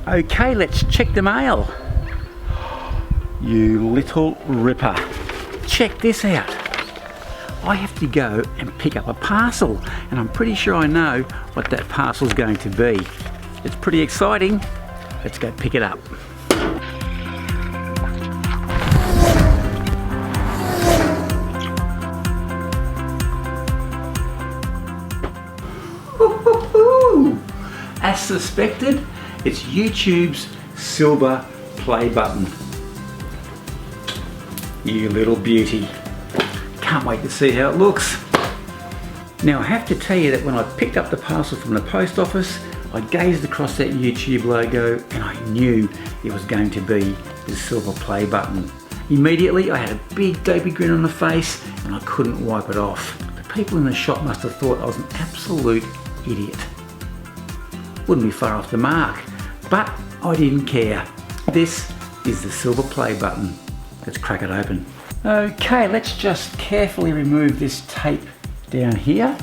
Okay, let's check the mail. You little ripper. Check this out. I have to go and pick up a parcel, and I'm pretty sure I know what that parcel's going to be. It's pretty exciting. Let's go pick it up. As suspected, it's YouTube's silver play button. You little beauty. Can't wait to see how it looks. Now I have to tell you that when I picked up the parcel from the post office, I gazed across that YouTube logo and I knew it was going to be the silver play button. Immediately I had a big dopey grin on the face and I couldn't wipe it off. The people in the shop must have thought I was an absolute idiot. Wouldn't be far off the mark, but I didn't care. This is the silver play button. Let's crack it open. Okay, let's just carefully remove this tape down here.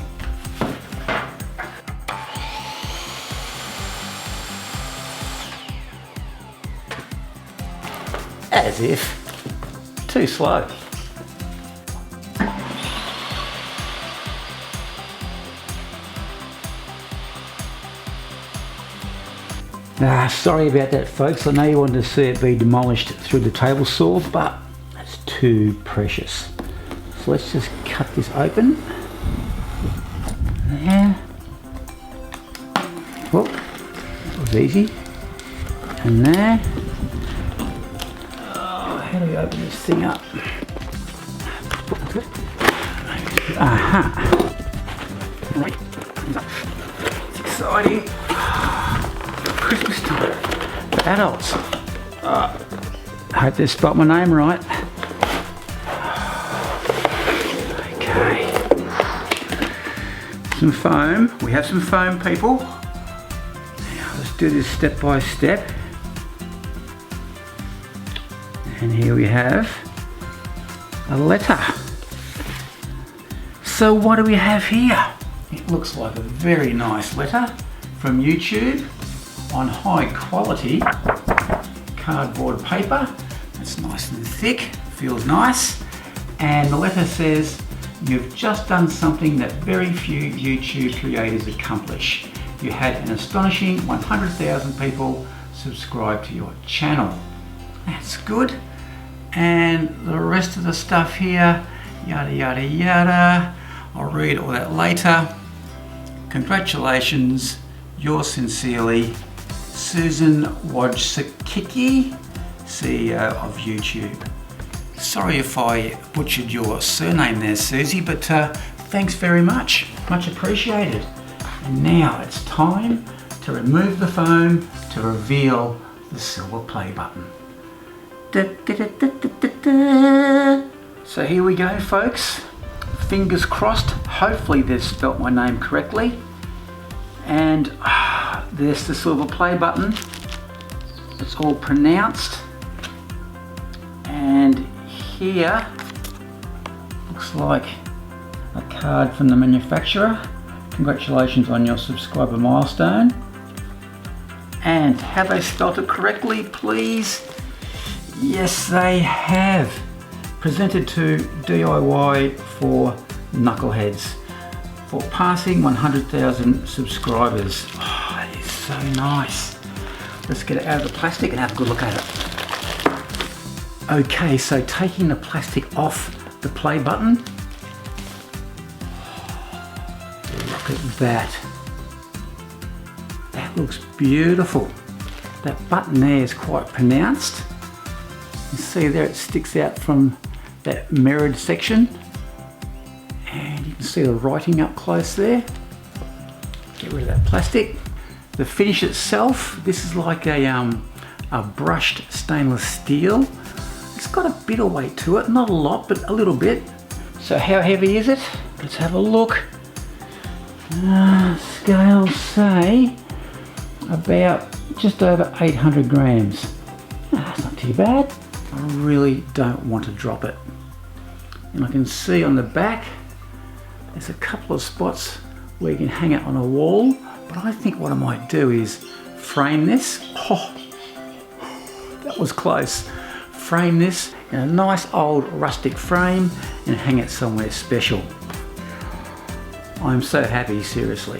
As if. Too slow. Sorry about that, folks. I know you wanted to see it be demolished through the table saw, but that's too precious. So let's just cut this open. There. Whoop, that was easy. And there. Oh, how do we open this thing up? Aha. Right. It's exciting. Christmas time for adults. I hope they spelled my name right. Okay. Some foam. We have some foam, people. Now let's do this step by step. And here we have a letter. So what do we have here? It looks like a very nice letter from YouTube. On high quality cardboard paper. It's nice and thick, feels nice. And the letter says, you've just done something that very few YouTube creators accomplish. You had an astonishing 100,000 people subscribe to your channel. That's good. And the rest of the stuff here, yada yada yada. I'll read all that later. Congratulations, yours sincerely, Susan Wojcicki, CEO of YouTube. Sorry if I butchered your surname there, Susie, but thanks very much. Much appreciated. And now it's time to remove the foam to reveal the silver play button. So here we go, folks. Fingers crossed. Hopefully they've spelt my name correctly. And there's the silver play button. It's all pronounced. And here looks like a card from the manufacturer. Congratulations on your subscriber milestone. And have they spelt it correctly, please? Yes, they have. Presented to DIYForKnuckleheads for passing 100,000 subscribers. Oh, that is so nice. Let's get it out of the plastic and have a good look at it. Okay, so taking the plastic off the play button. Look at that. That looks beautiful. That button there is quite pronounced. You see there it sticks out from that mirrored section. And you can see the writing up close there. Get rid of that plastic. The finish itself, this is like a brushed stainless steel. It's got a bit of weight to it, not a lot, but a little bit. So how heavy is it? Let's have a look. Scales say about just over 800 grams. That's not too bad. I really don't want to drop it. And I can see on the back, there's a couple of spots where you can hang it on a wall, but I think what I might do is frame this. Oh, that was close. Frame this in a nice old rustic frame and hang it somewhere special. I'm so happy, seriously.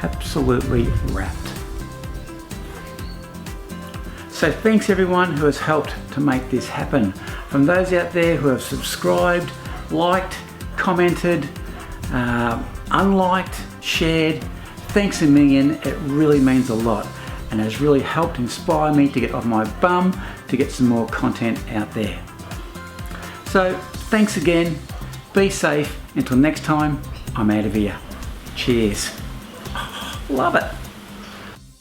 Absolutely wrapped. So thanks everyone who has helped to make this happen. From those out there who have subscribed, liked, commented, unliked, shared, thanks a million. It really means a lot and has really helped inspire me to get off my bum to get some more content out there. So thanks again, be safe, until next time, I'm out of here. Cheers. Love it.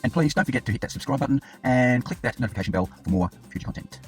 And please don't forget to hit that subscribe button and click that notification bell for more future content.